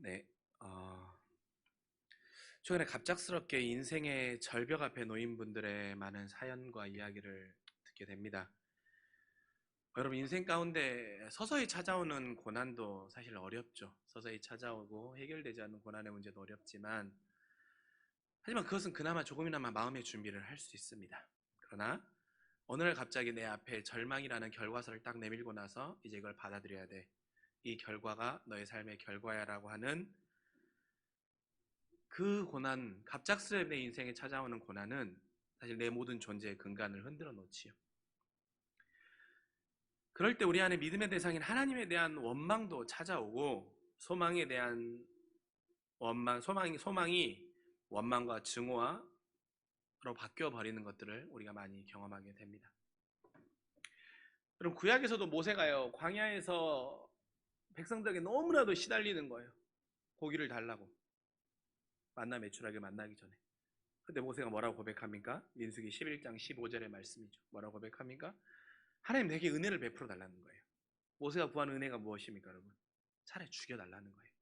네, 최근에 갑작스럽게 인생의 절벽 앞에 놓인 분들의 많은 사연과 이야기를 듣게 됩니다. 여러분, 인생 가운데 서서히 찾아오는 고난도 사실 어렵죠. 서서히 찾아오고 해결되지 않는 고난의 문제도 어렵지만, 하지만 그것은 그나마 조금이나마 마음의 준비를 할 수 있습니다. 그러나 어느 날 갑자기 내 앞에 절망이라는 결과서를 딱 내밀고 나서 이제 이걸 받아들여야 돼. 이 결과가 너의 삶의 결과야라고 하는 그 고난, 갑작스레 내 인생에 찾아오는 고난은 사실 내 모든 존재의 근간을 흔들어 놓지요. 그럴 때 우리 안에 믿음의 대상인 하나님에 대한 원망도 찾아오고, 소망에 대한 소망이 원망과 증오로 바뀌어 버리는 것들을 우리가 많이 경험하게 됩니다. 그럼 구약에서도 모세가요, 광야에서 백성들에게 너무나도 시달리는 거예요. 고기를 달라고. 만나 매출하게 만나기 전에. 근데 모세가 뭐라고 고백합니까? 민수기 11장 15절의 말씀이죠. 뭐라고 고백합니까? 하나님 내게 은혜를 베풀어 달라는 거예요. 모세가 구하는 은혜가 무엇입니까, 여러분? 차라리 죽여달라는 거예요.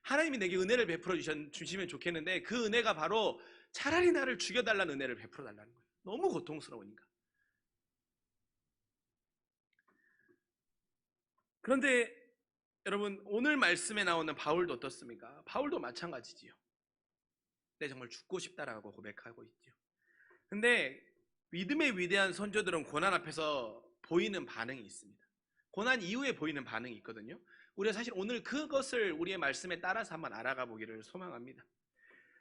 하나님이 내게 은혜를 베풀어 주시면 좋겠는데, 그 은혜가 바로 차라리 나를 죽여달라는 은혜를 베풀어 달라는 거예요. 너무 고통스러우니까. 그런데 여러분, 오늘 말씀에 나오는 바울도 어떻습니까? 바울도 마찬가지지요. 내 정말 죽고 싶다라고 고백하고 있죠. 근데 믿음의 위대한 선조들은 고난 앞에서 보이는 반응이 있습니다. 고난 이후에 보이는 반응이 있거든요. 우리가 사실 오늘 그것을 우리의 말씀에 따라서 한번 알아가 보기를 소망합니다.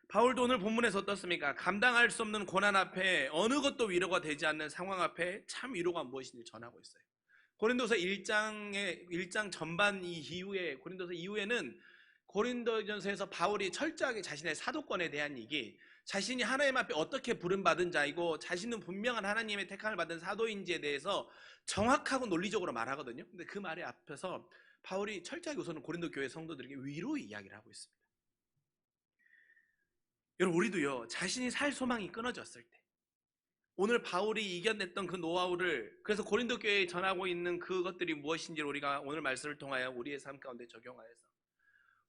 바울도 오늘 본문에서 어떻습니까? 감당할 수 없는 고난 앞에, 어느 것도 위로가 되지 않는 상황 앞에 참 위로가 무엇인지 전하고 있어요. 고린도서 1장 전반 이후에, 고린도서 이후에는 고린도전서에서 바울이 철저하게 자신의 사도권에 대한 얘기, 자신이 하나님 앞에 어떻게 부름받은 자이고 자신은 분명한 하나님의 택함을 받은 사도인지에 대해서 정확하고 논리적으로 말하거든요. 근데 그 말에 앞에서 바울이 철저하게 우선은 고린도 교회 성도들에게 위로의 이야기를 하고 있습니다. 여러분, 우리도요, 자신이 살 소망이 끊어졌을 때, 오늘 바울이 이겨냈던 그 노하우를, 그래서 고린도 교회에 전하고 있는 그것들이 무엇인지를 우리가 오늘 말씀을 통하여 우리의 삶 가운데 적용하여서,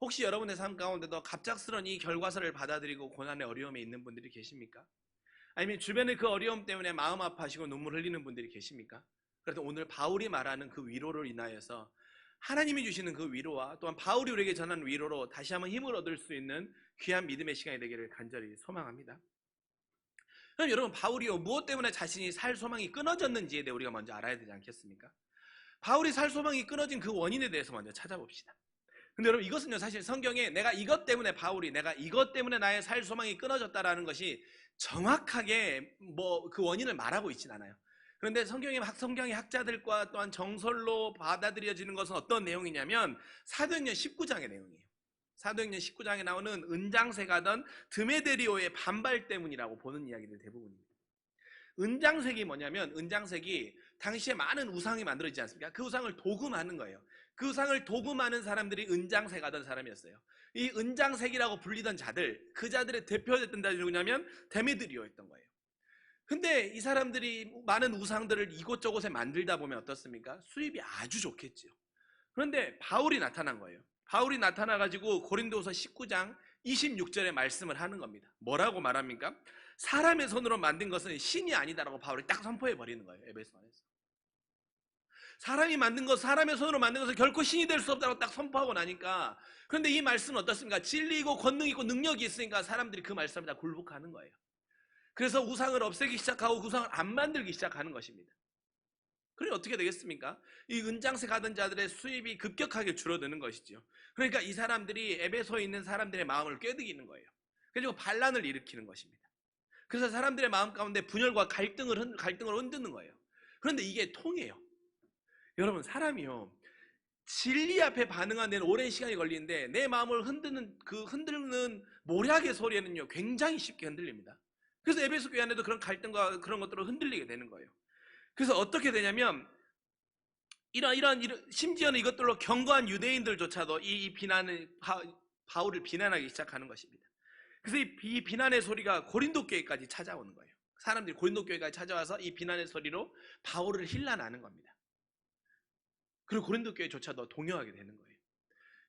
혹시 여러분의 삶 가운데도 갑작스러운 이 결과서를 받아들이고 고난의 어려움에 있는 분들이 계십니까? 아니면 주변의 그 어려움 때문에 마음 아파하시고 눈물 흘리는 분들이 계십니까? 그래서 오늘 바울이 말하는 그 위로를 인하여서 하나님이 주시는 그 위로와 또한 바울이 우리에게 전하는 위로로 다시 한번 힘을 얻을 수 있는 귀한 믿음의 시간이 되기를 간절히 소망합니다. 그럼 여러분, 바울이요, 무엇 때문에 자신이 살 소망이 끊어졌는지에 대해 우리가 먼저 알아야 되지 않겠습니까? 바울이 살 소망이 끊어진 그 원인에 대해서 먼저 찾아봅시다. 근데 여러분, 이것은요, 사실 성경에 내가 이것 때문에 나의 살 소망이 끊어졌다라는 것이 정확하게 그 원인을 말하고 있진 않아요. 그런데 성경의 학자들과 또한 정설로 받아들여지는 것은 어떤 내용이냐면 사도행전 19장의 내용이에요. 사도행전 19장에 나오는 은장색하던 드메데리오의 반발 때문이라고 보는 이야기들 대부분입니다. 은장색이 뭐냐면, 은장색이 당시에 많은 우상이 만들어지지 않습니까? 그 우상을 도금하는 거예요. 그 우상을 도금하는 사람들이 은장색 하던 사람이었어요. 이 은장색이라고 불리던 자들, 그 자들의 대표됐던 자들이 누구냐면 데메드리오였던 거예요. 근데 이 사람들이 많은 우상들을 이곳저곳에 만들다 보면 어떻습니까? 수입이 아주 좋겠죠. 그런데 바울이 나타난 거예요. 바울이 나타나가지고 고린도서 19장 26절에 말씀을 하는 겁니다. 뭐라고 말합니까? 사람의 손으로 만든 것은 신이 아니다라고 바울이 딱 선포해 버리는 거예요. 에베소 안에서. 사람의 손으로 만든 것은 결코 신이 될 수 없다고 딱 선포하고 나니까, 그런데 이 말씀은 어떻습니까? 진리이고 권능이 있고 능력이 있으니까 사람들이 그 말씀을 다 굴복하는 거예요. 그래서 우상을 없애기 시작하고 우상을 안 만들기 시작하는 것입니다. 그럼 어떻게 되겠습니까? 이 은장색 하던 자들의 수입이 급격하게 줄어드는 것이죠. 그러니까 이 사람들이 에베소에 있는 사람들의 마음을 꿰득이는 거예요. 그리고 반란을 일으키는 것입니다. 그래서 사람들의 마음 가운데 분열과 갈등을 흔드는 거예요. 그런데 이게 통해요. 여러분, 사람이요, 진리 앞에 반응하는 데는 오랜 시간이 걸리는데 내 마음을 흔드는 모략의 소리에는요, 굉장히 쉽게 흔들립니다. 그래서 에베소 교회 안에도 그런 갈등과 그런 것들을 흔들리게 되는 거예요. 그래서 어떻게 되냐면, 심지어는 이것들로 경고한 유대인들조차도 바울을 비난하기 시작하는 것입니다. 그래서 이 비난의 소리가 고린도 교회까지 찾아오는 거예요. 사람들이 고린도 교회까지 찾아와서 이 비난의 소리로 바울을 힐난하는 겁니다. 그리고 고린도 교회조차도 동요하게 되는 거예요.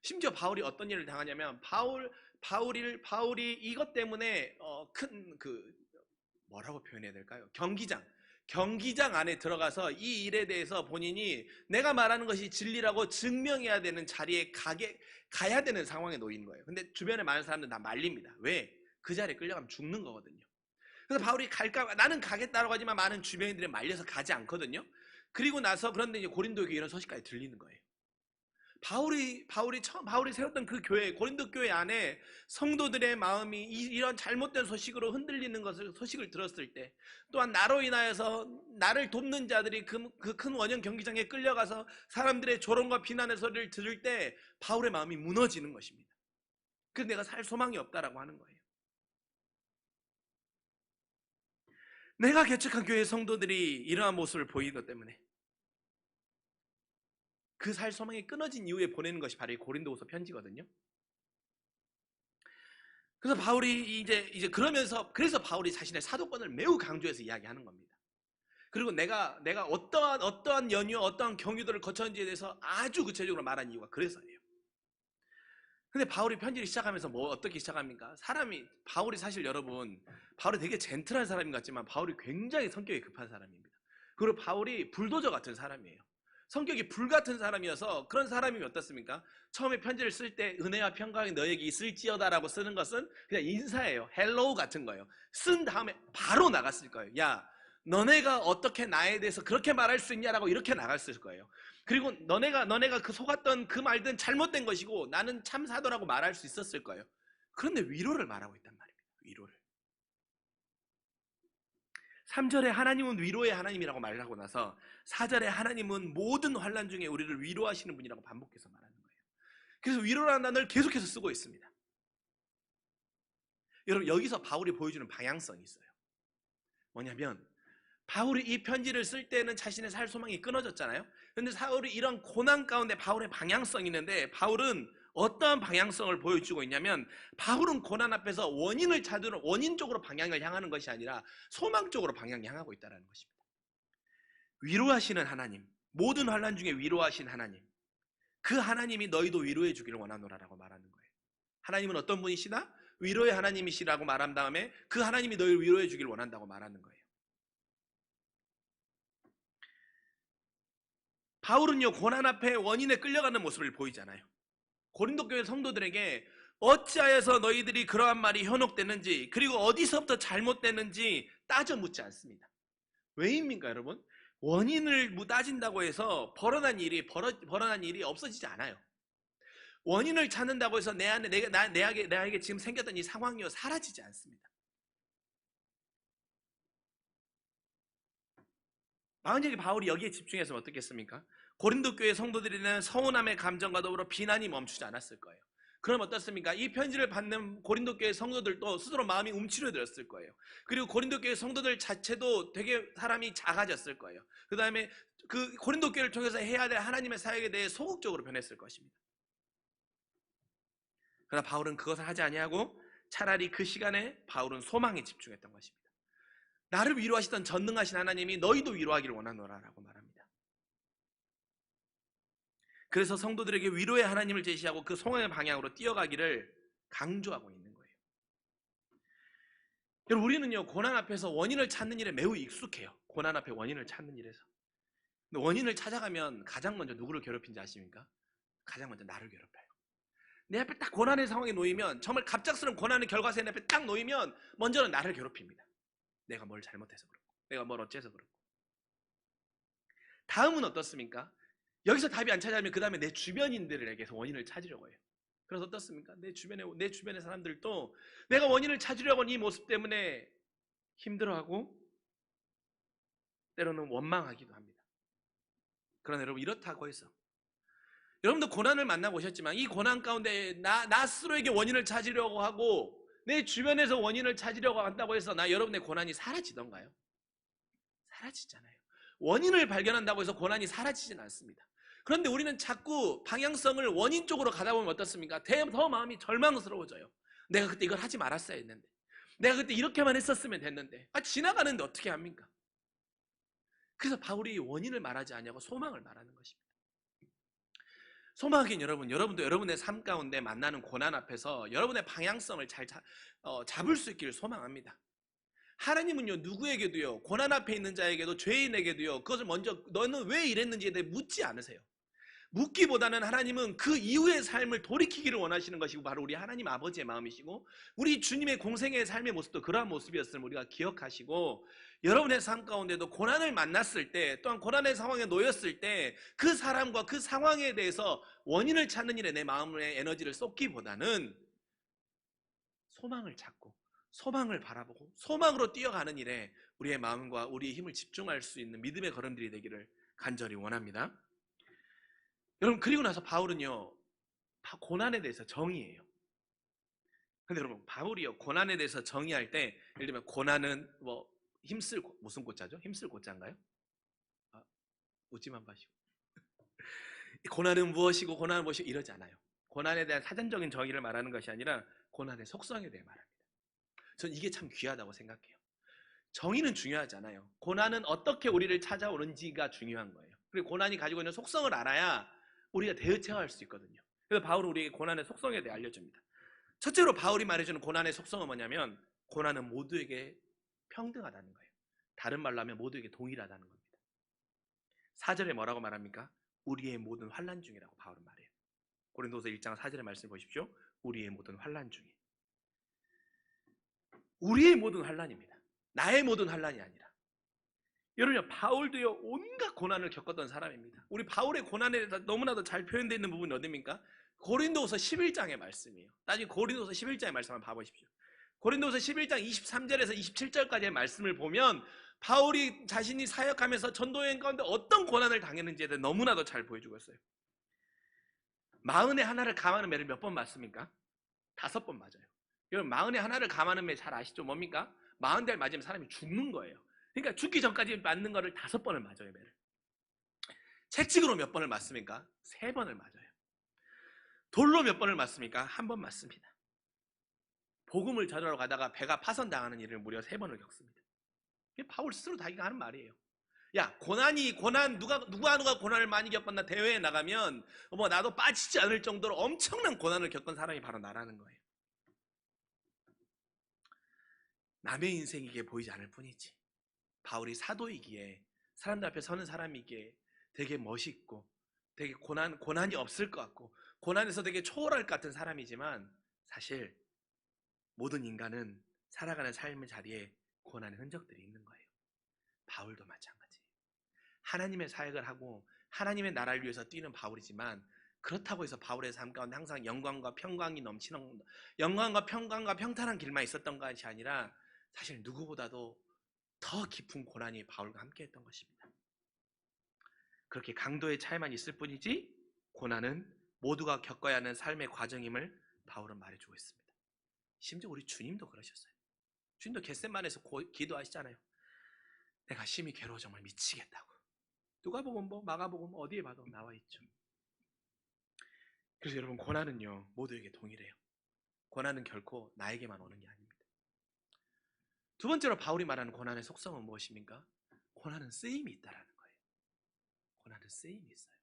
심지어 바울이 어떤 일을 당하냐면 바울이 이것 때문에 큰 뭐라고 표현해야 될까요? 경기장 안에 들어가서 이 일에 대해서 본인이 내가 말하는 것이 진리라고 증명해야 되는 자리에 가야 되는 상황에 놓인 거예요. 근데 주변에 많은 사람들은 다 말립니다. 왜? 그 자리에 끌려가면 죽는 거거든요. 그래서 바울이 나는 가겠다고 하지만 많은 주변인들이 말려서 가지 않거든요. 그리고 나서 그런데 이제 고린도 교회 이런 소식까지 들리는 거예요. 바울이 세웠던 그 교회, 고린도 교회 안에 성도들의 마음이 이런 잘못된 소식으로 흔들리는 소식을 들었을 때, 또한 나로 인하여서 나를 돕는 자들이 그 큰 원형 경기장에 끌려가서 사람들의 조롱과 비난의 소리를 들을 때 바울의 마음이 무너지는 것입니다. 그래서 내가 살 소망이 없다라고 하는 거예요. 내가 개척한 교회 성도들이 이러한 모습을 보이는 것 때문에 그 살 소망이 끊어진 이후에 보내는 것이 바로 이 고린도후서 편지거든요. 그래서 바울이 그래서 바울이 자신의 사도권을 매우 강조해서 이야기하는 겁니다. 그리고 내가 어떠한 연유, 어떠한 경유들을 거쳤는지에 대해서 아주 구체적으로 말한 이유가 그래서예요. 근데 바울이 편지를 시작하면서 어떻게 시작합니까? 바울이 사실 여러분, 바울이 되게 젠틀한 사람인 것 같지만 바울이 굉장히 성격이 급한 사람입니다. 그리고 바울이 불도저 같은 사람이에요. 성격이 불같은 사람이어서 그런 사람이면 어떻습니까? 처음에 편지를 쓸 때 은혜와 평강이 너에게 있을지어다라고 쓰는 것은 그냥 인사예요. 헬로우 같은 거예요. 쓴 다음에 바로 나갔을 거예요. 야, 너네가 어떻게 나에 대해서 그렇게 말할 수 있냐라고 이렇게 나갔을 거예요. 그리고 너네가 속았던 그 말들은 잘못된 것이고 나는 참 사도라고 말할 수 있었을 거예요. 그런데 위로를 말하고 있단 말입니다. 위로를. 3절에 하나님은 위로의 하나님이라고 말을 하고 나서 4절에 하나님은 모든 환난 중에 우리를 위로하시는 분이라고 반복해서 말하는 거예요. 그래서 위로라는 단어를 계속해서 쓰고 있습니다. 여러분, 여기서 바울이 보여주는 방향성이 있어요. 뭐냐면 바울이 이 편지를 쓸 때는 자신의 살 소망이 끊어졌잖아요. 그런데 바울이 이런 고난 가운데 바울의 방향성이 있는데 바울은 어떠한 방향성을 보여주고 있냐면 바울은 고난 앞에서 원인을 찾으러 원인 쪽으로 방향을 향하는 것이 아니라 소망 쪽으로 방향을 향하고 있다는 것입니다. 위로하시는 하나님, 모든 환난 중에 위로하신 하나님, 그 하나님이 너희도 위로해 주기를 원하노라라고 말하는 거예요. 하나님은 어떤 분이시다? 위로의 하나님이시라고 말한 다음에 그 하나님이 너희를 위로해 주기를 원한다고 말하는 거예요. 바울은요, 고난 앞에 원인에 끌려가는 모습을 보이잖아요. 고린도 교회 성도들에게 어찌하여서 너희들이 그러한 말이 현혹됐는지, 그리고 어디서부터 잘못됐는지 따져 묻지 않습니다. 왜입니까, 여러분? 원인을 따진다고 해서 벌어난 일이 없어지지 않아요. 원인을 찾는다고 해서 내에게 지금 생겼던 이 상황이요, 사라지지 않습니다. 만약에 바울이 여기에 집중해서 어떻겠습니까? 고린도 교회 성도들이는 서운함의 감정과 더불어 비난이 멈추지 않았을 거예요. 그럼 어떻습니까? 이 편지를 받는 고린도 교회 성도들도 스스로 마음이 움츠러들었을 거예요. 그리고 고린도 교회 성도들 자체도 되게 사람이 작아졌을 거예요. 그 다음에 그 고린도 교회를 통해서 해야 될 하나님의 사역에 대해 소극적으로 변했을 것입니다. 그러나 바울은 그것을 하지 아니하고 차라리 그 시간에 바울은 소망에 집중했던 것입니다. 나를 위로하시던 전능하신 하나님이 너희도 위로하기를 원하노라라고 말합니다. 그래서 성도들에게 위로의 하나님을 제시하고 그 소망의 방향으로 뛰어가기를 강조하고 있는 거예요. 여러분, 우리는요, 고난 앞에서 원인을 찾는 일에 매우 익숙해요. 고난 앞에 원인을 찾는 일에서. 근데 원인을 찾아가면 가장 먼저 누구를 괴롭힌지 아십니까? 가장 먼저 나를 괴롭혀요. 내 앞에 딱 고난의 상황에 놓이면, 정말 갑작스러운 고난의 결과세 내 앞에 딱 놓이면 먼저는 나를 괴롭힙니다. 내가 뭘 잘못해서 그렇고, 내가 뭘 어째서 그렇고. 다음은 어떻습니까? 여기서 답이 안 찾아지면 그 다음에 내 주변인들에게서 원인을 찾으려고 해요. 그래서 어떻습니까? 내 주변의 사람들도 내가 원인을 찾으려고 하는 이 모습 때문에 힘들어하고 때로는 원망하기도 합니다. 그러나 여러분, 이렇다고 해서 여러분도 고난을 만나고 오셨지만 이 고난 가운데 나 스스로에게 원인을 찾으려고 하고 내 주변에서 원인을 찾으려고 한다고 해서 여러분의 고난이 사라지던가요? 사라지잖아요. 원인을 발견한다고 해서 고난이 사라지진 않습니다. 그런데 우리는 자꾸 방향성을 원인 쪽으로 가다 보면 어떻습니까? 더 마음이 절망스러워져요. 내가 그때 이걸 하지 말았어야 했는데, 내가 그때 이렇게만 했었으면 됐는데, 지나가는데 어떻게 합니까? 그래서 바울이 원인을 말하지 않냐고 소망을 말하는 것입니다. 소망하긴 여러분도 여러분의 삶 가운데 만나는 고난 앞에서 여러분의 방향성을 잘 잡을 수 있기를 소망합니다. 하나님은요, 누구에게도요, 고난 앞에 있는 자에게도, 죄인에게도요, 그것을 먼저 너는 왜 이랬는지에 대해 묻지 않으세요. 묻기보다는 하나님은 그 이후의 삶을 돌이키기를 원하시는 것이고, 바로 우리 하나님 아버지의 마음이시고, 우리 주님의 공생의 삶의 모습도 그러한 모습이었음을 우리가 기억하시고, 여러분의 삶 가운데도 고난을 만났을 때, 또한 고난의 상황에 놓였을 때 그 사람과 그 상황에 대해서 원인을 찾는 일에 내 마음의 에너지를 쏟기보다는 소망을 찾고 소망을 바라보고 소망으로 뛰어가는 일에 우리의 마음과 우리의 힘을 집중할 수 있는 믿음의 걸음들이 되기를 간절히 원합니다. 여러분, 그리고 나서 바울은요, 고난에 대해서 정의해요. 근데 여러분, 바울이요, 고난에 대해서 정의할 때, 예를 들면 고난은 뭐 힘쓸, 무슨 고자죠? 힘쓸 고자인가요? 웃지만 마시고. 고난은 무엇이고 고난은 무엇이고 이러지 않아요. 고난에 대한 사전적인 정의를 말하는 것이 아니라 고난의 속성에 대해 말합니다. 전 이게 참 귀하다고 생각해요. 정의는 중요하지 않아요. 고난은 어떻게 우리를 찾아오는지가 중요한 거예요. 그리고 고난이 가지고 있는 속성을 알아야 우리가 대처할 수 있거든요. 그래서 바울은 우리에게 고난의 속성에 대해 알려줍니다. 첫째로 바울이 말해주는 고난의 속성은 뭐냐면, 고난은 모두에게 평등하다는 거예요. 다른 말로 하면 모두에게 동일하다는 겁니다. 4절에 뭐라고 말합니까? 우리의 모든 환난 중이라고 바울은 말해요. 고린도서 1장 4절의 말씀 보십시오. 우리의 모든 환난 중에. 우리의 모든 환난입니다. 나의 모든 환난이 아니라. 여러분, 바울도요, 온갖 고난을 겪었던 사람입니다. 우리 바울의 고난에 대해서 너무나도 잘 표현되어 있는 부분이 어디입니까? 고린도서 11장의 말씀이에요. 나중에 고린도서 11장의 말씀 한번 봐보십시오. 고린도서 11장 23절에서 27절까지의 말씀을 보면 바울이 자신이 사역하면서 전도여행 가운데 어떤 고난을 당했는지에 대해 너무나도 잘 보여주고 있어요. 마흔에 하나를 감하는 매를 몇 번 맞습니까? 5번 맞아요. 여러분, 마흔에 하나를 감하는 매 잘 아시죠? 뭡니까? 40대 맞으면 사람이 죽는 거예요. 그러니까 죽기 전까지 맞는 거를 5번을 맞아요, 매를. 채찍으로 몇 번을 맞습니까? 3번을 맞아요. 돌로 몇 번을 맞습니까? 1번 맞습니다. 복음을 전하러 가다가 배가 파손당하는 일을 무려 3번을 겪습니다. 이게 바울 스스로 자기가 하는 말이에요. 야, 고난 누가 고난을 많이 겪었나 대회에 나가면 뭐 나도 빠지지 않을 정도로 엄청난 고난을 겪은 사람이 바로 나라는 거예요. 남의 인생이 이게 보이지 않을 뿐이지, 바울이 사도이기에, 사람들 앞에 서는 사람이기에 되게 멋있고 되게 고난이 없을 것 같고 고난에서 되게 초월할 것 같은 사람이지만, 사실 모든 인간은 살아가는 삶의 자리에 고난의 흔적들이 있는 거예요. 바울도 마찬가지예요. 하나님의 사역을 하고 하나님의 나라를 위해서 뛰는 바울이지만, 그렇다고 해서 바울의 삶 가운데 항상 영광과 평강이 넘치는, 영광과 평강과 평탄한 길만 있었던 것이 아니라 사실 누구보다도 더 깊은 고난이 바울과 함께 했던 것입니다. 그렇게 강도의 차이만 있을 뿐이지 고난은 모두가 겪어야 하는 삶의 과정임을 바울은 말해주고 있습니다. 심지어 우리 주님도 그러셨어요. 주님도 겟세마네에서 기도하시잖아요. 내가 심히 괴로워 정말 미치겠다고. 누가복음 뭐 마가복음 어디에 봐도 나와 있죠. 그래서 여러분, 고난은요, 모두에게 동일해요. 고난은 결코 나에게만 오는 게 아닙니다. 두 번째로 바울이 말하는 고난의 속성은 무엇입니까? 고난은 쓰임이 있다라는 거예요. 고난은 쓰임이 있어요.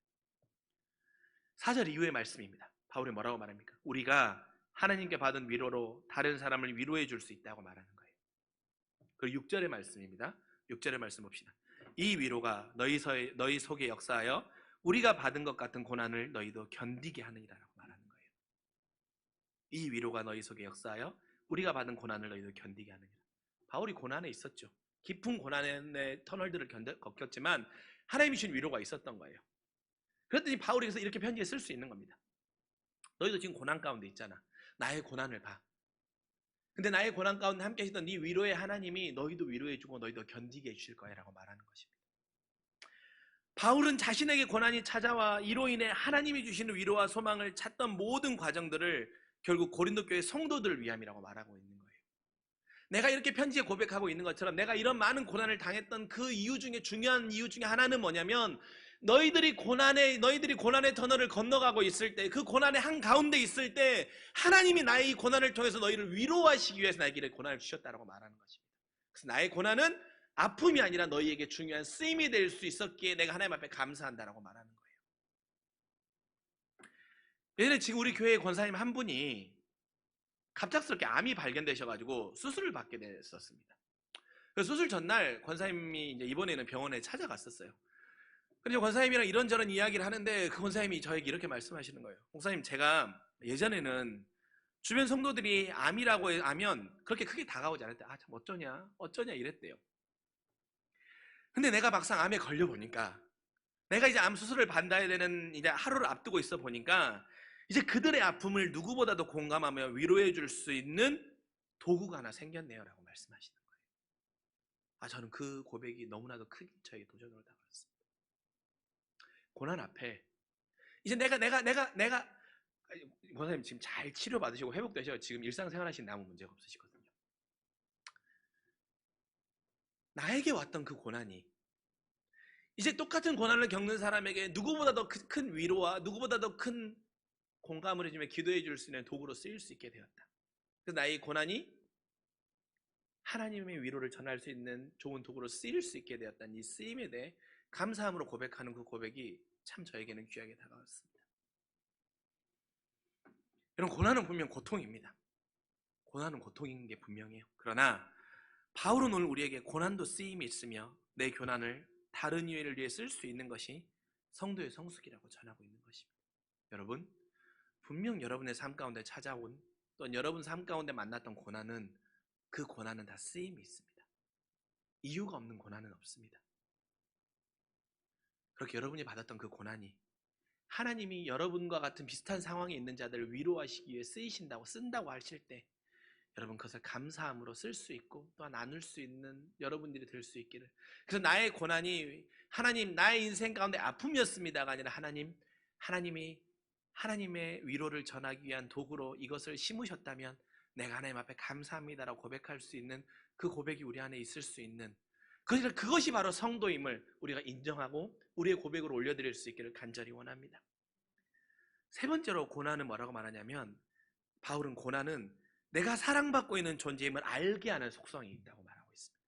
4절 이후의 말씀입니다. 바울이 뭐라고 말합니까? 우리가 하나님께 받은 위로로 다른 사람을 위로해 줄 수 있다고 말하는 거예요. 그리고 6절의 말씀입니다. 6절의 말씀 봅시다. 이 위로가 너희 속에 역사하여 우리가 받은 것 같은 고난을 너희도 견디게 하느니라라고 말하는 거예요. 이 위로가 너희 속에 역사하여 우리가 받은 고난을 너희도 견디게 하느니라. 바울이 고난에 있었죠. 깊은 고난의 터널들을 겪었지만 하나님이 주신 위로가 있었던 거예요. 그랬더니 바울이 그래서 이렇게 편지에 쓸 수 있는 겁니다. 너희도 지금 고난 가운데 있잖아. 나의 고난을 봐. 근데 나의 고난 가운데 함께 하시던 네 위로의 하나님이 너희도 위로해주고 너희도 견디게 해주실 거야 라고 말하는 것입니다. 바울은 자신에게 고난이 찾아와 이로 인해 하나님이 주시는 위로와 소망을 찾던 모든 과정들을 결국 고린도 교회 성도들을 위함이라고 말하고 있는 거예요. 내가 이렇게 편지에 고백하고 있는 것처럼 내가 이런 많은 고난을 당했던 그 이유 중에 중요한 이유 중에 하나는 뭐냐면, 너희들이 고난의 터널을 건너가고 있을 때, 그 고난의 한가운데 있을 때 하나님이 나의 이 고난을 통해서 너희를 위로하시기 위해서 나에게 고난을 주셨다라고 말하는 것입니다. 그래서 나의 고난은 아픔이 아니라 너희에게 중요한 쓰임이 될 수 있었기에 내가 하나님 앞에 감사한다라고 말하는 거예요. 예전에 지금 우리 교회 권사님 한 분이 갑작스럽게 암이 발견되셔가지고 수술을 받게 됐었습니다. 그래서 수술 전날 권사님이 이제 이번에는 병원에 찾아갔었어요. 그래서 권사님이랑 이런저런 이야기를 하는데 그 권사님이 저에게 이렇게 말씀하시는 거예요. 목사님, 제가 예전에는 주변 성도들이 암이라고 하면 그렇게 크게 다가오지 않았대. 아, 참 어쩌냐 이랬대요. 근데 내가 막상 암에 걸려 보니까, 내가 이제 암 수술을 받아야 되는 이제 하루를 앞두고 있어 보니까, 이제 그들의 아픔을 누구보다도 공감하며 위로해 줄 수 있는 도구가 하나 생겼네요라고 말씀하시는 거예요. 아, 저는 그 고백이 너무나도 크게 저에게 도전으로 다가왔습니다. 고난 앞에 이제 내가 권사님 지금 잘 치료받으시고 회복되셔 지금 일상생활 하시는 아무 문제가 없으시거든요. 나에게 왔던 그 고난이 이제 똑같은 고난을 겪는 사람에게 누구보다 더 큰 위로와 누구보다 더 큰 공감을 해주며 기도해 줄 수 있는 도구로 쓰일 수 있게 되었다. 그래서 나의 고난이 하나님의 위로를 전할 수 있는 좋은 도구로 쓰일 수 있게 되었다는 이 쓰임에 대해 감사함으로 고백하는 그 고백이 참 저에게는 귀하게 다가왔습니다. 여러분, 고난은 분명 고통입니다. 고난은 고통인 게 분명해요. 그러나 바울은 오늘 우리에게 고난도 쓰임이 있으며 내 고난을 다른 이유를 위해 쓸 수 있는 것이 성도의 성숙이라고 전하고 있는 것입니다. 여러분, 분명 여러분의 삶 가운데 찾아온 또는 여러분 삶 가운데 만났던 고난은 그 고난은 다 쓰임이 있습니다. 이유가 없는 고난은 없습니다. 그렇게 여러분이 받았던 그 고난이 하나님이 여러분과 같은 비슷한 상황에 있는 자들을 위로하시기 위해 쓴다고 하실 때 여러분 그것을 감사함으로 쓸 수 있고 또한 나눌 수 있는 여러분들이 될 수 있기를. 그래서 나의 고난이 하나님 나의 인생 가운데 아픔이었습니다가 아니라 하나님이 하나님의 위로를 전하기 위한 도구로 이것을 심으셨다면 내가 하나님 앞에 감사합니다라고 고백할 수 있는 그 고백이 우리 안에 있을 수 있는, 그것이 바로 성도임을 우리가 인정하고 우리의 고백으로 올려드릴 수 있기를 간절히 원합니다. 세 번째로 고난은 뭐라고 말하냐면, 바울은 고난은 내가 사랑받고 있는 존재임을 알게 하는 속성이 있다고 말하고 있습니다.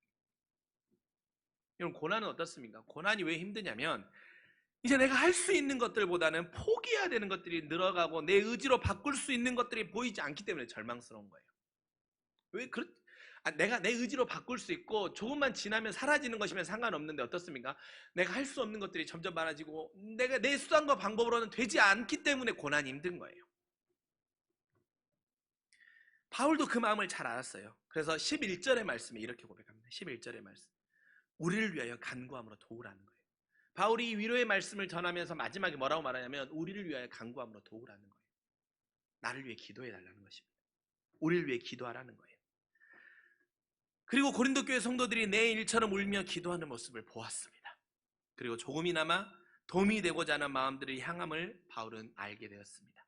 여러분, 고난은 어떻습니까? 고난이 왜 힘드냐면 이제 내가 할 수 있는 것들보다는 포기해야 되는 것들이 늘어가고 내 의지로 바꿀 수 있는 것들이 보이지 않기 때문에 절망스러운 거예요. 내가 내 의지로 바꿀 수 있고 조금만 지나면 사라지는 것이면 상관없는데 어떻습니까? 내가 할 수 없는 것들이 점점 많아지고 내가 내 수단과 방법으로는 되지 않기 때문에 고난이 힘든 거예요. 바울도 그 마음을 잘 알았어요. 그래서 11절의 말씀에 이렇게 고백합니다. 11절의 말씀. 우리를 위하여 간구함으로 도우라는 거예요. 바울이 위로의 말씀을 전하면서 마지막에 뭐라고 말하냐면 우리를 위하여 간구함으로 도우라는 거예요. 나를 위해 기도해달라는 것입니다. 우리를 위해 기도하라는 거예요. 그리고 고린도 교회 성도들이 내 일처럼 울며 기도하는 모습을 보았습니다. 그리고 조금이나마 도움이 되고자 하는 마음들을 향함을 바울은 알게 되었습니다.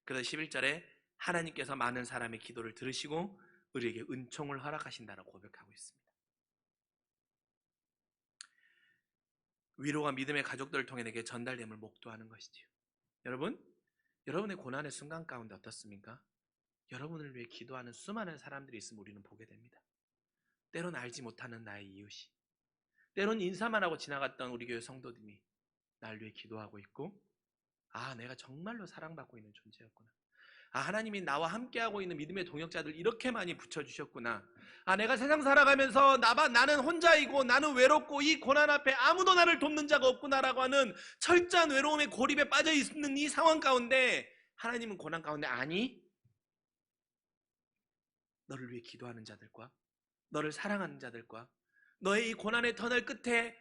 그래서 11절에 하나님께서 많은 사람의 기도를 들으시고 우리에게 은총을 허락하신다라고 고백하고 있습니다. 위로가 믿음의 가족들을 통해 내게 전달됨을 목도하는 것이지요. 여러분, 여러분의 고난의 순간 가운데 어떻습니까? 여러분을 위해 기도하는 수많은 사람들이 있음을 우리는 보게 됩니다. 때론 알지 못하는 나의 이웃이, 때론 인사만 하고 지나갔던 우리 교회 성도들이 나를 위해 기도하고 있고, 아, 내가 정말로 사랑받고 있는 존재였구나. 아, 하나님이 나와 함께하고 있는 믿음의 동역자들 이렇게 많이 붙여주셨구나. 아, 내가 세상 살아가면서 나는 혼자이고 나는 외롭고 이 고난 앞에 아무도 나를 돕는 자가 없구나라고 하는 철저한 외로움의 고립에 빠져 있는 이 상황 가운데 하나님은 고난 가운데 아니, 너를 위해 기도하는 자들과 너를 사랑하는 자들과 너의 이 고난의 터널 끝에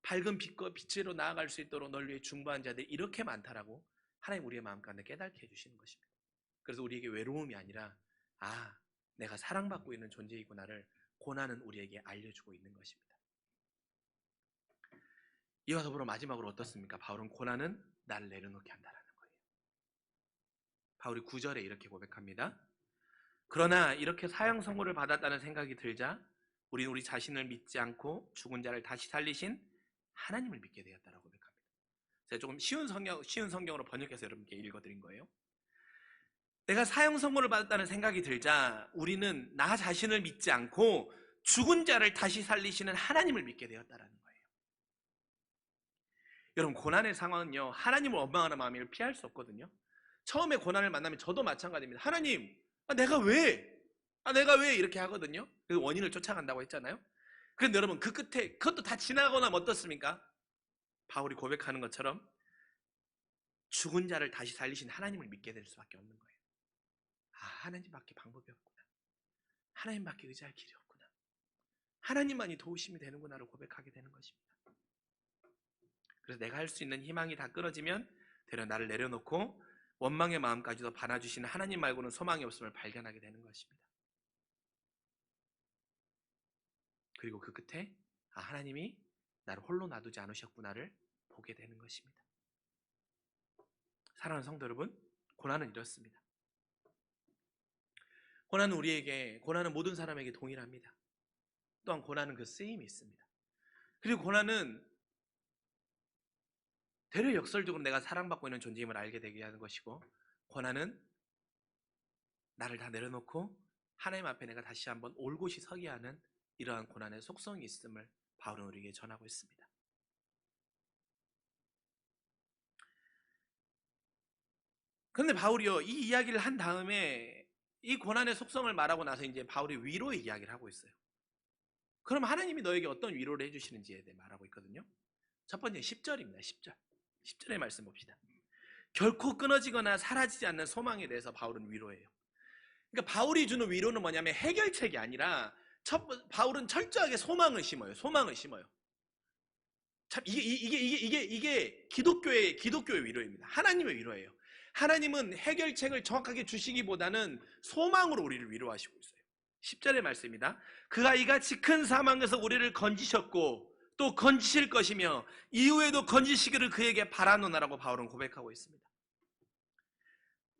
밝은 빛으로 나아갈 수 있도록 너를 위해 중보한 자들이 이렇게 많다라고 하나님 우리의 마음 가운데 깨닫게 해주시는 것입니다. 그래서 우리에게 외로움이 아니라 아, 내가 사랑받고 있는 존재이구나를 고난은 우리에게 알려주고 있는 것입니다. 이와 더불어 마지막으로 어떻습니까? 바울은 고난은 나를 내려놓게 한다라는 거예요. 바울이 9절에 이렇게 고백합니다. 그러나 이렇게 사형 선고를 받았다는 생각이 들자 우리는 우리 자신을 믿지 않고 죽은 자를 다시 살리신 하나님을 믿게 되었다라고 고백합니다. 제가 조금 쉬운 성경으로 번역해서 여러분께 읽어드린 거예요. 내가 사형 선고를 받았다는 생각이 들자 우리는 나 자신을 믿지 않고 죽은 자를 다시 살리시는 하나님을 믿게 되었다라는 거예요. 여러분, 고난의 상황은요, 하나님을 원망하는 마음을 피할 수 없거든요. 처음에 고난을 만나면 저도 마찬가지입니다. 하나님, 내가 왜? 내가 왜? 이렇게 하거든요. 그 원인을 쫓아간다고 했잖아요. 그런데 여러분, 그 끝에 그것도 다 지나고 나면 어떻습니까? 바울이 고백하는 것처럼 죽은 자를 다시 살리신 하나님을 믿게 될 수밖에 없는 거예요. 하나님밖에 방법이 없구나. 하나님밖에 의지할 길이 없구나. 하나님만이 도우심이 되는구나를 고백하게 되는 것입니다. 그래서 내가 할 수 있는 희망이 다 끊어지면 되려 나를 내려놓고 원망의 마음까지도 받아주시는 하나님 말고는 소망이 없음을 발견하게 되는 것입니다. 그리고 그 끝에 하나님이 나를 홀로 놔두지 않으셨구나를 보게 되는 것입니다. 사랑하는 성도 여러분, 고난은 이렇습니다. 고난은 모든 사람에게 동일합니다. 또한 고난은 그 쓰임이 있습니다. 그리고 고난은 되려 역설적으로 내가 사랑받고 있는 존재임을 알게 되게 하는 것이고, 고난은 나를 다 내려놓고 하나님 앞에 내가 다시 한번 올곧이 서게 하는 이러한 고난의 속성이 있음을 바울은 우리에게 전하고 있습니다. 그런데 바울이요, 이 이야기를 한 다음에 이 고난의 속성을 말하고 나서 이제 바울이 위로의 이야기를 하고 있어요. 그럼 하나님이 너에게 어떤 위로를 해주시는지에 대해 말하고 있거든요. 첫 번째 10절입니다. 10절의 말씀 봅시다. 결코 끊어지거나 사라지지 않는 소망에 대해서 바울은 위로해요. 그러니까 바울이 주는 위로는 뭐냐면 해결책이 아니라 바울은 철저하게 소망을 심어요. 참 이게 기독교의 위로입니다. 하나님의 위로예요. 하나님은 해결책을 정확하게 주시기보다는 소망으로 우리를 위로하시고 있어요. 10절의 말씀입니다. 그가 이같이 큰 사망에서 우리를 건지셨고 또 건지실 것이며 이후에도 건지시기를 그에게 바라노나라고 바울은 고백하고 있습니다.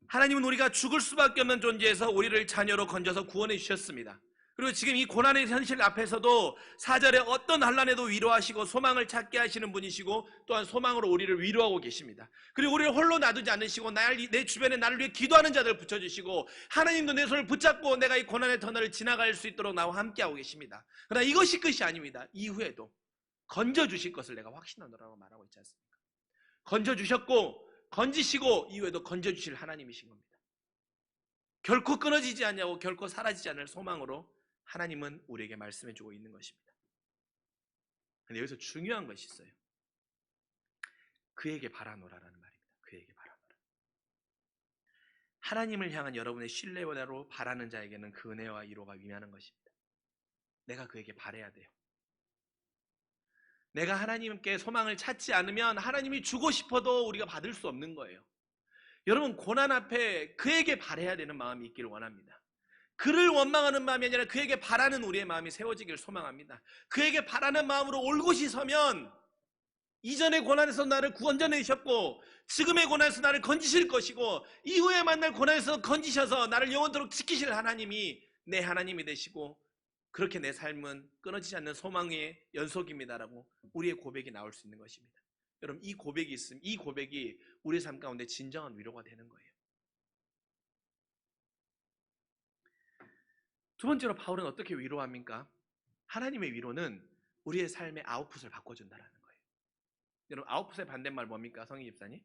하나님은 우리가 죽을 수밖에 없는 존재에서 우리를 자녀로 건져서 구원해 주셨습니다. 그리고 지금 이 고난의 현실 앞에서도 4절에 어떤 환난에도 위로하시고 소망을 찾게 하시는 분이시고 또한 소망으로 우리를 위로하고 계십니다. 그리고 우리를 홀로 놔두지 않으시고 내 주변에 나를 위해 기도하는 자들을 붙여주시고 하나님도 내 손을 붙잡고 내가 이 고난의 터널을 지나갈 수 있도록 나와 함께하고 계십니다. 그러나 이것이 끝이 아닙니다. 이후에도 건져주실 것을 내가 확신하노라고 말하고 있지 않습니까? 건져주셨고 건지시고 이후에도 건져주실 하나님이신 겁니다. 결코 끊어지지 않냐고 결코 사라지지 않을 소망으로 하나님은 우리에게 말씀해주고 있는 것입니다. 그런데 여기서 중요한 것이 있어요. 그에게 바라노라라는 말입니다. 그에게 바라노라. 하나님을 향한 여러분의 신뢰로 바라는 자에게는 그 은혜와 위로가 위하는 것입니다. 내가 그에게 바라야 돼요. 내가 하나님께 소망을 찾지 않으면 하나님이 주고 싶어도 우리가 받을 수 없는 거예요. 여러분, 고난 앞에 그에게 바라야 되는 마음이 있기를 원합니다. 그를 원망하는 마음이 아니라 그에게 바라는 우리의 마음이 세워지기를 소망합니다. 그에게 바라는 마음으로 올곧이 서면 이전의 고난에서 나를 구원해내셨고 지금의 고난에서 나를 건지실 것이고 이후에 만날 고난에서 건지셔서 나를 영원토록 지키실 하나님이 내 하나님이 되시고 그렇게 내 삶은 끊어지지 않는 소망의 연속입니다라고 우리의 고백이 나올 수 있는 것입니다. 여러분, 이 고백이 있으면 이 고백이 우리의 삶 가운데 진정한 위로가 되는 거예요. 두 번째로 바울은 어떻게 위로합니까? 하나님의 위로는 우리의 삶의 아웃풋을 바꿔준다는 거예요. 여러분, 아웃풋의 반대말 뭡니까? 성희 집사님?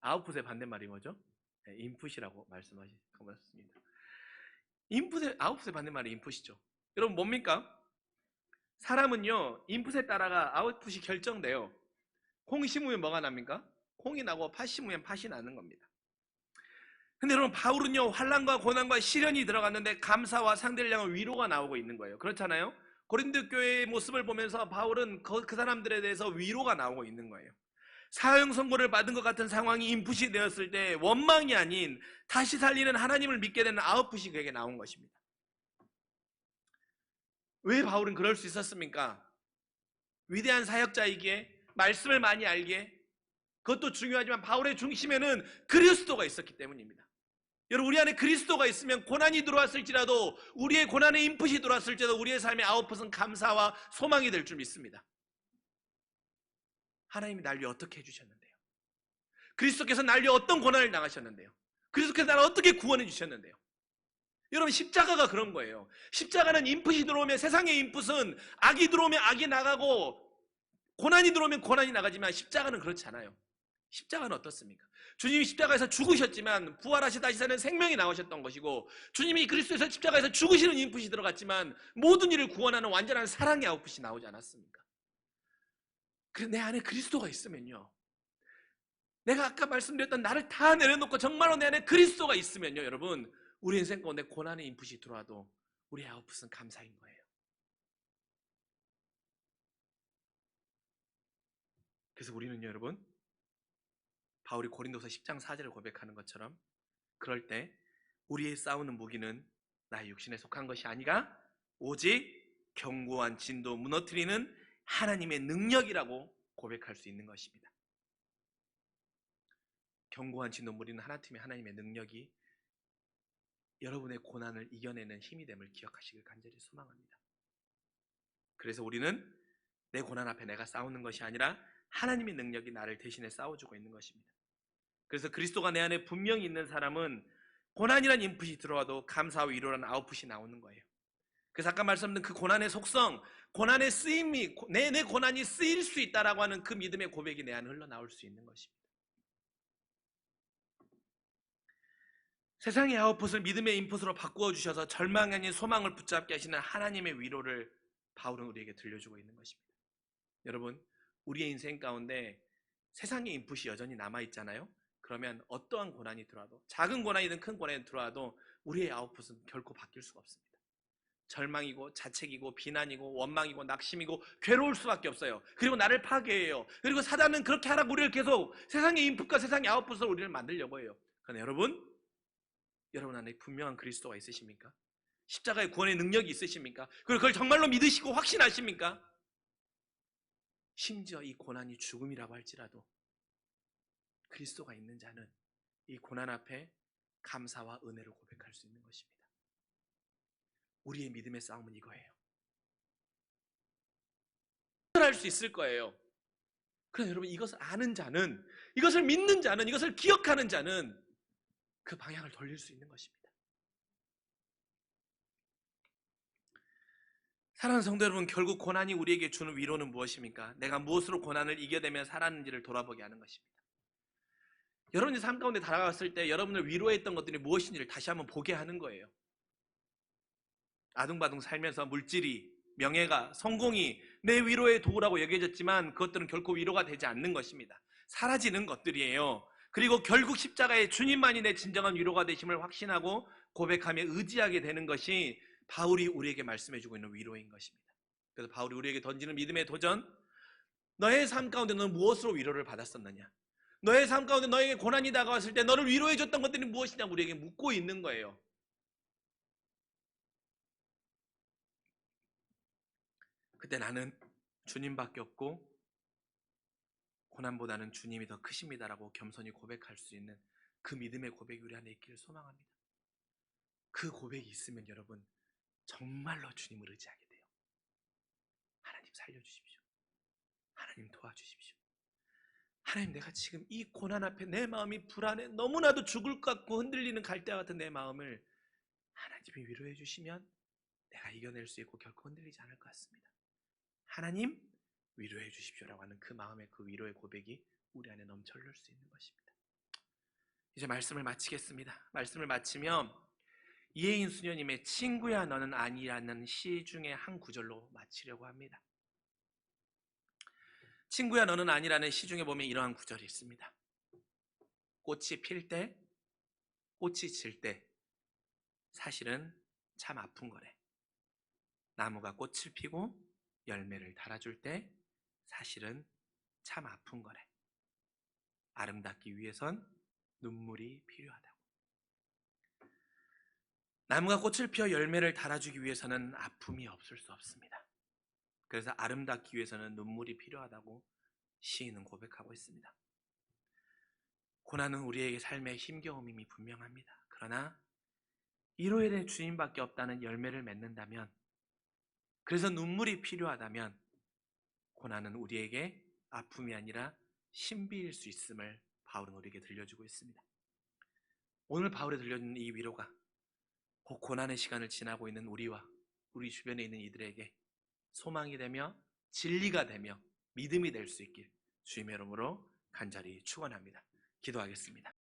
아웃풋의 반대말이 뭐죠? 네, 인풋이라고 말씀하셨습니다. 아웃풋의 반대말이 인풋이죠. 여러분, 뭡니까? 사람은요, 인풋에 따라가 아웃풋이 결정돼요. 콩 심으면 뭐가 납니까? 콩이 나고 팥 심으면 팥이 나는 겁니다. 근데 여러분, 바울은요, 환난과 고난과 시련이 들어갔는데 감사와 상대를 향한 위로가 나오고 있는 거예요. 그렇잖아요? 고린도 교회의 모습을 보면서 바울은 그 사람들에 대해서 위로가 나오고 있는 거예요. 사형 선고를 받은 것 같은 상황이 인풋이 되었을 때 원망이 아닌 다시 살리는 하나님을 믿게 되는 아웃풋이 그에게 나온 것입니다. 왜 바울은 그럴 수 있었습니까? 위대한 사역자이기에 말씀을 많이 알기에 그것도 중요하지만 바울의 중심에는 그리스도가 있었기 때문입니다. 여러분, 우리 안에 그리스도가 있으면 고난이 들어왔을지라도 우리의 고난의 인풋이 들어왔을지라도 우리의 삶의 아웃풋은 감사와 소망이 될 줄 믿습니다. 하나님이 날 위해 어떻게 해주셨는데요? 그리스도께서 날 위해 어떤 고난을 당하셨는데요? 그리스도께서 나를 어떻게 구원해 주셨는데요? 여러분, 십자가가 그런 거예요. 십자가는 인풋이 들어오면 세상의 인풋은 악이 들어오면 악이 나가고 고난이 들어오면 고난이 나가지만 십자가는 그렇지 않아요. 십자가는 어떻습니까? 주님이 십자가에서 죽으셨지만 부활하시 다시 사는 생명이 나오셨던 것이고, 주님이 그리스도에서 십자가에서 죽으시는 인풋이 들어갔지만 모든 일을 구원하는 완전한 사랑의 아웃풋이 나오지 않았습니까? 그래서 내 안에 그리스도가 있으면요, 내가 아까 말씀드렸던 나를 다 내려놓고 정말로 내 안에 그리스도가 있으면요, 여러분, 우리 인생 가운데 고난의 인풋이 들어와도 우리의 아웃풋은 감사인 거예요. 그래서 우리는 여러분, 바울이 고린도서 10장 4절을 고백하는 것처럼, 그럴 때 우리의 싸우는 무기는 나의 육신에 속한 것이 아니라 오직 견고한 진도 무너뜨리는 하나님의 능력이라고 고백할 수 있는 것입니다. 견고한 진도 무너뜨리는 하나님의 능력이 여러분의 고난을 이겨내는 힘이 됨을 기억하시길 간절히 소망합니다. 그래서 우리는 내 고난 앞에 내가 싸우는 것이 아니라 하나님의 능력이 나를 대신해 싸워주고 있는 것입니다. 그래서 그리스도가 내 안에 분명히 있는 사람은 고난이란 인풋이 들어와도 감사와 위로라는 아웃풋이 나오는 거예요. 그래서 아까 말씀드린 그 고난의 속성, 고난의 쓰임이, 내 고난이 쓰일 수 있다라고 하는 그 믿음의 고백이 내 안에 흘러나올 수 있는 것입니다. 세상의 아웃풋을 믿음의 인풋으로 바꾸어 주셔서 절망이 아닌 소망을 붙잡게 하시는 하나님의 위로를 바울은 우리에게 들려주고 있는 것입니다. 여러분, 우리의 인생 가운데 세상의 인풋이 여전히 남아있잖아요. 그러면 어떠한 고난이 들어와도, 작은 고난이든 큰 고난이 들어와도 우리의 아웃풋은 결코 바뀔 수가 없습니다. 절망이고 자책이고 비난이고 원망이고 낙심이고 괴로울 수밖에 없어요. 그리고 나를 파괴해요. 그리고 사단은 그렇게 하라고 우리를 계속 세상의 인풋과 세상의 아웃풋을 우리를 만들려고 해요. 그러나 여러분 안에 분명한 그리스도가 있으십니까? 십자가의 구원의 능력이 있으십니까? 그리고 그걸 정말로 믿으시고 확신하십니까? 심지어 이 고난이 죽음이라고 할지라도 그리스도가 있는 자는 이 고난 앞에 감사와 은혜를 고백할 수 있는 것입니다. 우리의 믿음의 싸움은 이거예요. 할 수 있을 거예요. 그러나 여러분, 이것을 아는 자는, 이것을 믿는 자는, 이것을 기억하는 자는 그 방향을 돌릴 수 있는 것입니다. 사랑하는 성도 여러분, 결국 고난이 우리에게 주는 위로는 무엇입니까? 내가 무엇으로 고난을 이겨내며 살았는지를 돌아보게 하는 것입니다. 여러분의 삶 가운데 다가갔을 때 여러분을 위로했던 것들이 무엇인지를 다시 한번 보게 하는 거예요. 아둥바둥 살면서 물질이, 명예가, 성공이 내 위로의 도구라고 여겨졌지만 그것들은 결코 위로가 되지 않는 것입니다. 사라지는 것들이에요. 그리고 결국 십자가의 주님만이 내 진정한 위로가 되심을 확신하고 고백하며 의지하게 되는 것이 바울이 우리에게 말씀해주고 있는 위로인 것입니다. 그래서 바울이 우리에게 던지는 믿음의 도전, 너의 삶 가운데 너는 무엇으로 위로를 받았었느냐? 너의 삶 가운데 너에게 고난이 다가왔을 때 너를 위로해줬던 것들이 무엇이냐고 우리에게 묻고 있는 거예요. 그때 나는 주님밖에 없고 고난보다는 주님이 더 크십니다라고 겸손히 고백할 수 있는 그 믿음의 고백이 우리 안에 있기를 소망합니다. 그 고백이 있으면 여러분 정말로 주님을 의지하게 돼요. 하나님 살려주십시오. 하나님 도와주십시오. 하나님, 내가 지금 이 고난 앞에 내 마음이 불안해, 너무나도 죽을 것 같고 흔들리는 갈대와 같은 내 마음을 하나님이 위로해 주시면 내가 이겨낼 수 있고 결코 흔들리지 않을 것 같습니다. 하나님 위로해 주십시오라고 하는 그 마음의 그 위로의 고백이 우리 안에 넘쳐 흐를 수 있는 것입니다. 이제 말씀을 마치겠습니다. 말씀을 마치면 이혜인 수녀님의 친구야 너는 아니라는 시 중에 한 구절로 마치려고 합니다. 친구야 너는 아니라는 시 중에 보면 이러한 구절이 있습니다. 꽃이 필 때, 꽃이 질 때 사실은 참 아픈 거래. 나무가 꽃을 피고 열매를 달아줄 때 사실은 참 아픈 거래. 아름답기 위해선 눈물이 필요하다고. 나무가 꽃을 피워 열매를 달아주기 위해서는 아픔이 없을 수 없습니다. 그래서 아름답기 위해서는 눈물이 필요하다고 시인은 고백하고 있습니다. 고난은 우리에게 삶의 힘겨움임이 분명합니다. 그러나 이로에 대해 주님밖에 없다는 열매를 맺는다면, 그래서 눈물이 필요하다면 고난은 우리에게 아픔이 아니라 신비일 수 있음을 바울은 우리에게 들려주고 있습니다. 오늘 바울이 들려주는 이 위로가 곧 고난의 시간을 지나고 있는 우리와 우리 주변에 있는 이들에게 소망이 되며 진리가 되며 믿음이 될 수 있길 주님의 이름으로 간절히 축원합니다. 기도하겠습니다.